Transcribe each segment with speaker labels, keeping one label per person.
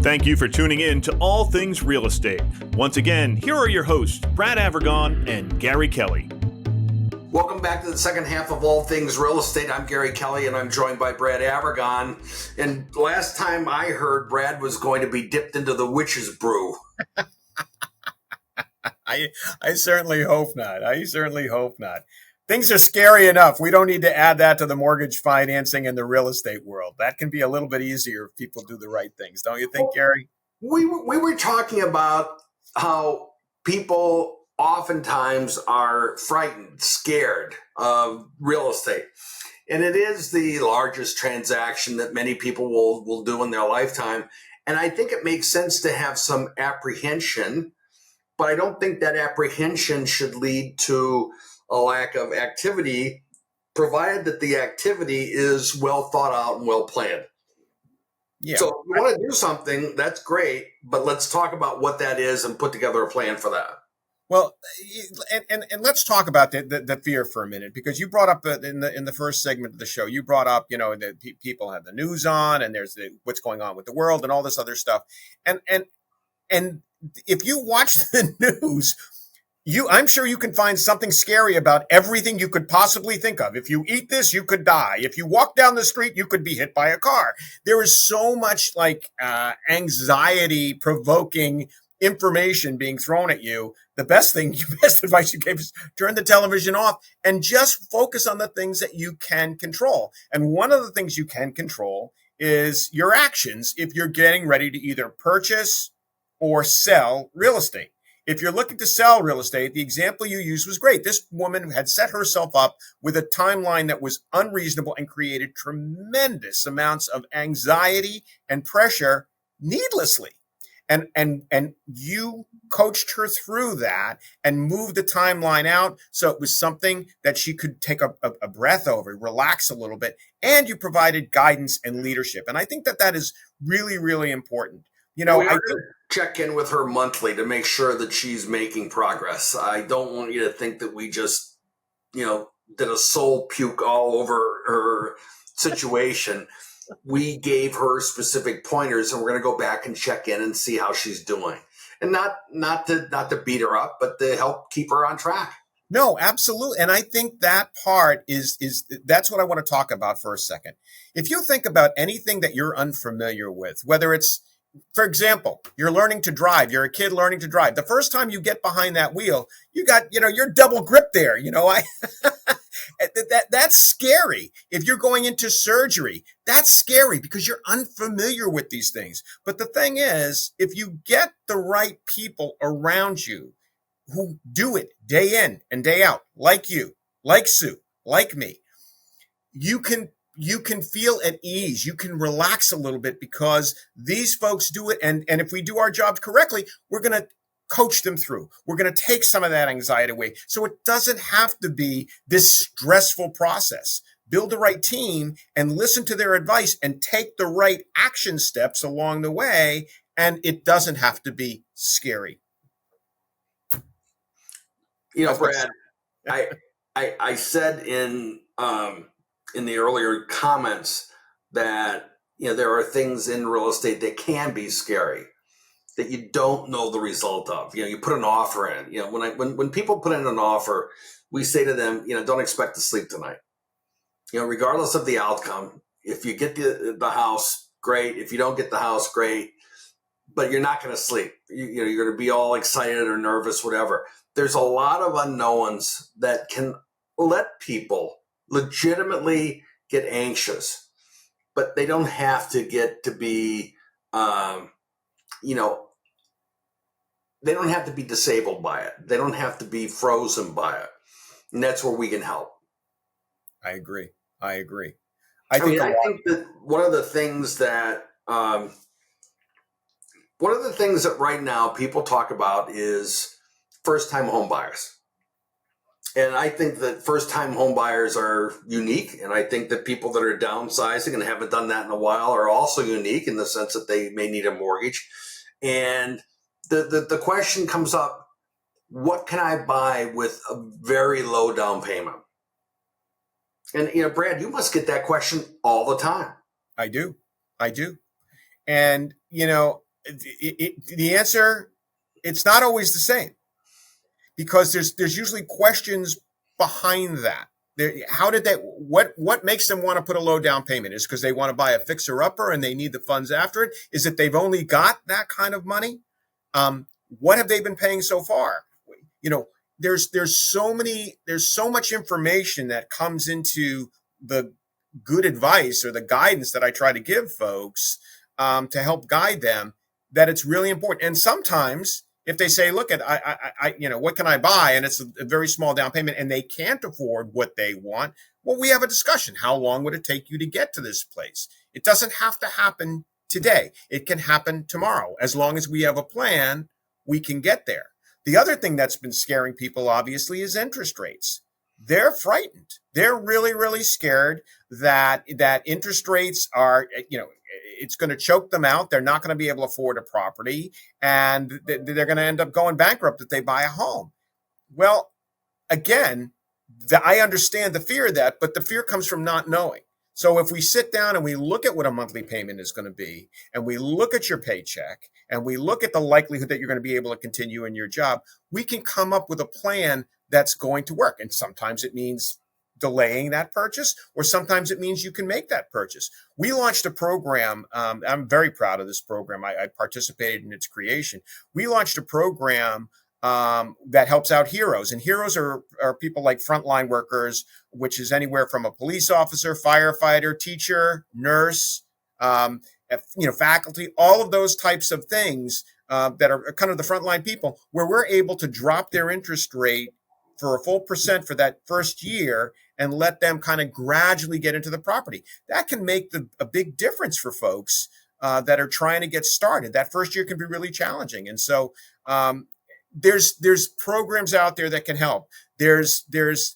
Speaker 1: Thank you for tuning in to All Things Real Estate. Once again, here are your hosts, Brad Avergon and Gary Kelly.
Speaker 2: Welcome back to the second half of All Things Real Estate. I'm Gary Kelly, and I'm joined by Brad Avergon. And last time I heard, Brad was going to be dipped into the witch's brew.
Speaker 3: I certainly hope not. I certainly hope not. Things are scary enough. We don't need to add that to the mortgage financing and the real estate world. That can be a little bit easier if people do the right things. Don't you think, Gary?
Speaker 2: We were talking about how people oftentimes are frightened, scared of real estate. And it is the largest transaction that many people will do in their lifetime. And I think it makes sense to have some apprehension, but I don't think that apprehension should lead to a lack of activity, provided that the activity is well thought out and well planned. Yeah. So if you want to do something, that's great, but let's talk about what that is and put together a plan for that.
Speaker 3: Well, and let's talk about the fear for a minute, because you brought up in the first segment of the show, you brought up, that people have the news on and there's what's going on with the world and all this other stuff. And if you watch the news, I'm sure you can find something scary about everything you could possibly think of. If you eat this, you could die. If you walk down the street, you could be hit by a car. There is so much anxiety provoking information being thrown at you. The best advice you gave is turn the television off and just focus on the things that you can control. And one of the things you can control is your actions if you're getting ready to either purchase or sell real estate. If you're looking to sell real estate, the example you used was great. This woman had set herself up with a timeline that was unreasonable and created tremendous amounts of anxiety and pressure needlessly. And you coached her through that and moved the timeline out so it was something that she could take a breath over, relax a little bit, and you provided guidance and leadership. And I think that is really, really important.
Speaker 2: I check in with her monthly to make sure that she's making progress. I don't want you to think that we just, did a soul puke all over her situation. We gave her specific pointers, and we're going to go back and check in and see how she's doing. And not to beat her up, but to help keep her on track.
Speaker 3: No, absolutely. And I think that part that's what I want to talk about for a second. If you think about anything that you're unfamiliar with, whether it's, for example, you're learning to drive, you're a kid learning to drive. The first time you get behind that wheel, you got, you're double grip there. That's scary. If you're going into surgery, that's scary because you're unfamiliar with these things. But the thing is, if you get the right people around you who do it day in and day out, like you, like Sue, like me, you can feel at ease. You can relax a little bit because these folks do it. And if we do our jobs correctly, we're going to coach them through. We're going to take some of that anxiety away. So it doesn't have to be this stressful process. Build the right team and listen to their advice and take the right action steps along the way. And it doesn't have to be scary.
Speaker 2: Brad, I said in the earlier comments that, there are things in real estate that can be scary, that you don't know the result of. You put an offer in. When people put in an offer, we say to them, don't expect to sleep tonight. Regardless of the outcome, if you get the house, great. If you don't get the house, great. But you're not going to sleep. You're going to be all excited or nervous, whatever. There's a lot of unknowns that can let people legitimately get anxious, but they don't have to get to be, they don't have to be disabled by it. They don't have to be frozen by it. And that's where we can help.
Speaker 3: I agree. I
Speaker 2: think that one of the things that right now people talk about is first-time home buyers. And I think that first-time home buyers are unique. And I think that people that are downsizing and haven't done that in a while are also unique in the sense that they may need a mortgage. And the question comes up, what can I buy with a very low down payment? And, Brad, you must get that question all the time.
Speaker 3: I do. And, The answer, it's not always the same, because there's usually questions behind that. How did they? What makes them want to put a low down payment? Is because they want to buy a fixer upper and they need the funds after it? Is it they've only got that kind of money? What have they been paying so far? You know, there's so much information that comes into the good advice or the guidance that I try to give folks, to help guide them, that it's really important. And sometimes if they say, look, what can I buy? And it's a very small down payment and they can't afford what they want. Well, we have a discussion. How long would it take you to get to this place? It doesn't have to happen today. It can happen tomorrow. As long as we have a plan, we can get there. The other thing that's been scaring people, obviously, is interest rates. They're frightened. They're really, really scared that interest rates are, it's going to choke them out. They're not going to be able to afford a property, and they're going to end up going bankrupt if they buy a home. Well, again, I understand the fear of that, but the fear comes from not knowing. So if we sit down and we look at what a monthly payment is going to be, and we look at your paycheck, and we look at the likelihood that you're going to be able to continue in your job, we can come up with a plan that's going to work. And sometimes it means delaying that purchase, or sometimes it means you can make that purchase. We launched a program. I'm very proud of this program. I participated in its creation. We launched a program that helps out heroes. And heroes are people like frontline workers, which is anywhere from a police officer, firefighter, teacher, nurse, faculty, all of those types of things that are kind of the frontline people, where we're able to drop their interest rate for a full percent for that first year and let them kind of gradually get into the property. That can make a big difference for folks that are trying to get started. That first year can be really challenging. And so there's programs out there that can help. There's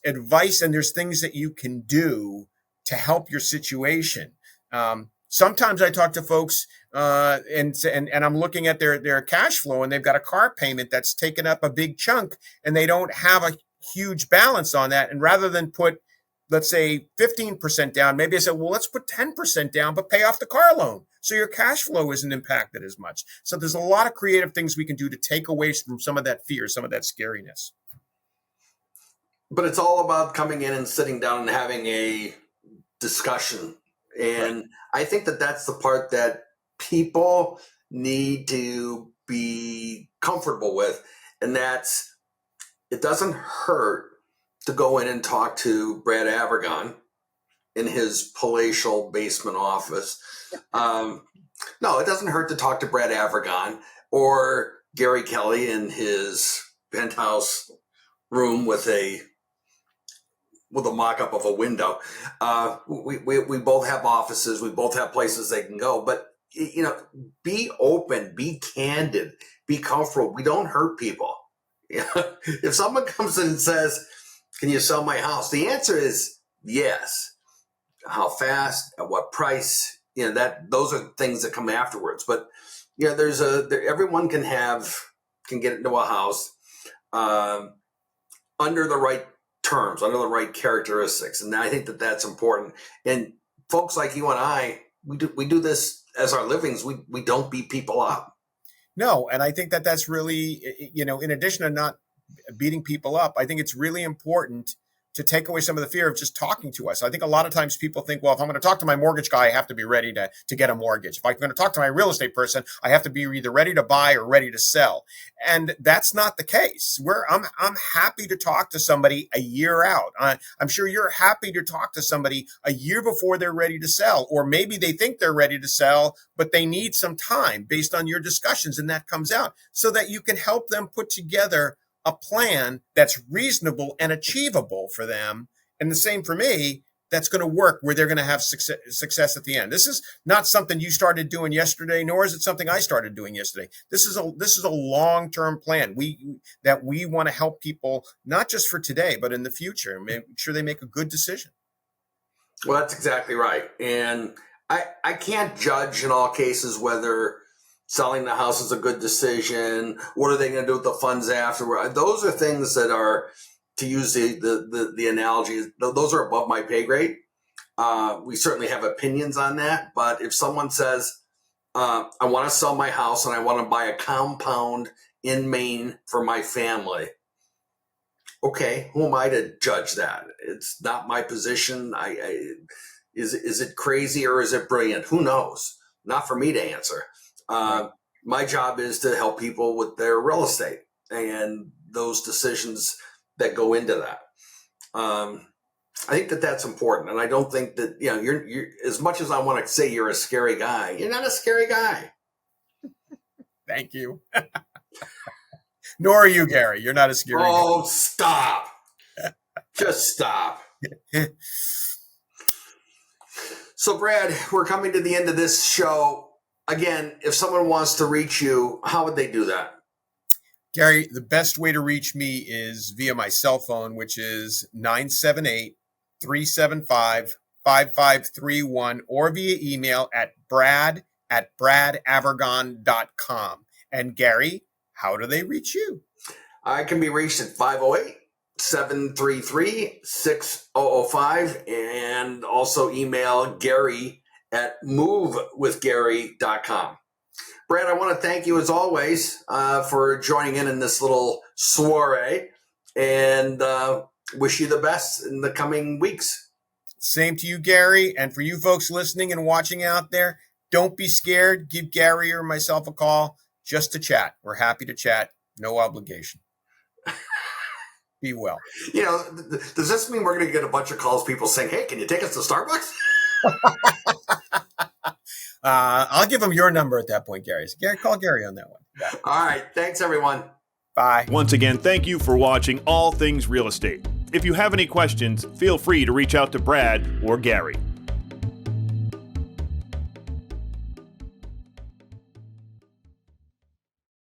Speaker 3: advice and there's things that you can do to help your situation. Sometimes I talk to folks and I'm looking at their cash flow, and they've got a car payment that's taken up a big chunk, and they don't have a huge balance on that. And rather than put, let's say, 15% down, maybe I said, well, let's put 10% down, but pay off the car loan, so your cash flow isn't impacted as much. So there's a lot of creative things we can do to take away from some of that fear, some of that scariness.
Speaker 2: But it's all about coming in and sitting down and having a discussion. And right. I think that's the part that people need to be comfortable with. And that's, it doesn't hurt to go in and talk to Brad Avergon in his palatial basement office. No, it doesn't hurt to talk to Brad Avergon or Gary Kelly in his penthouse room with a mock-up of a window. We both have offices. We both have places they can go. But, be open, be candid, be comfortable. We don't hurt people. If someone comes in and says, can you sell my house? The answer is yes. How fast, at what price? Those are things that come afterwards. But, everyone can get into a house under the right terms, under the right characteristics. And I think that's important. And folks like you and I, we do this as our livings. We don't beat people up.
Speaker 3: No. And I think that's really, in addition to not beating people up, I think it's really important to take away some of the fear of just talking to us. I think a lot of times people think, well, if I'm going to talk to my mortgage guy, I have to be ready to get a mortgage. If I'm going to talk to my real estate person, I have to be either ready to buy or ready to sell. And that's not the case. I'm happy to talk to somebody a year out. I'm sure you're happy to talk to somebody a year before they're ready to sell, or maybe they think they're ready to sell, but they need some time based on your discussions, and that comes out so that you can help them put together a plan that's reasonable and achievable for them. And the same for me, that's going to work, where they're going to have success at the end. This is not something you started doing yesterday, nor is it something I started doing yesterday. This is a long-term plan. We want to help people, not just for today, but in the future, and make sure they make a good decision.
Speaker 2: Well, that's exactly right. And I can't judge in all cases whether selling the house is a good decision. What are they going to do with the funds afterward? Those are things that are, to use the analogy, those are above my pay grade. We certainly have opinions on that. But if someone says, I want to sell my house and I want to buy a compound in Maine for my family. Okay, who am I to judge that? It's not my position. Is it crazy or is it brilliant? Who knows? Not for me to answer. My job is to help people with their real estate and those decisions that go into that. I think that that's important, and I don't think that you're as much as I want to say you're a scary guy. You're not a scary guy.
Speaker 3: Thank you. Nor are you, Gary. You're not a scary guy.
Speaker 2: Oh, stop! Just stop. So, Brad, we're coming to the end of this show. Again, if someone wants to reach you, how would they do that?
Speaker 3: Gary, the best way to reach me is via my cell phone, which is 978-375-5531, or via email at brad@bradavergon.com. And Gary, how do they reach you?
Speaker 2: I can be reached at 508-733-6005, and also email Gary at movewithgary.com. Brad, I want to thank you as always for joining in this little soiree, and wish you the best in the coming weeks.
Speaker 3: Same to you, Gary. And for you folks listening and watching out there, don't be scared. Give Gary or myself a call just to chat. We're happy to chat. No obligation. Be well.
Speaker 2: Does this mean we're going to get a bunch of calls, people saying, hey, can you take us to Starbucks?
Speaker 3: I'll give him your number at that point, Gary. So call Gary on that one. Yeah.
Speaker 2: All right. Thanks, everyone.
Speaker 3: Bye.
Speaker 1: Once again, thank you for watching All Things Real Estate. If you have any questions, feel free to reach out to Brad or Gary.